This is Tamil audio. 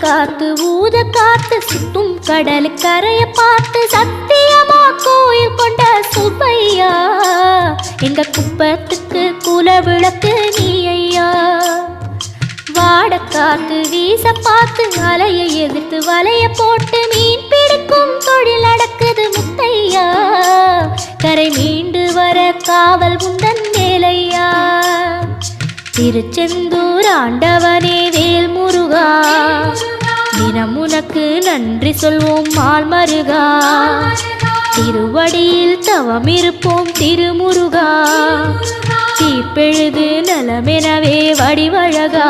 காத்து ஊத காத்து சுத்தும் கடலு கரைய பார்த்து சத்தியமா கோயில் கொண்ட சுப்பையா எங்க குப்பத்துக்கு குல விளக்கு நீ ஐயா. வாட காத்து வீச பார்த்து அலையை எதிர்த்து வலைய போட்டு மீன் பிடிக்கும் தொழில் நடக்குது முத்தையா. கரை மீண்டு வர காவல் உந்தன் வேலையா. திருச்செந்தூர் ஆண்டவனே வேல் முருகா தினம் உனக்கு நன்றி சொல்வோம் மால் மருகா. திருவடியில் தவம் இருப்போம் திருமுருகா. தீப்பெழுது நலமெனவே வடிவழகா.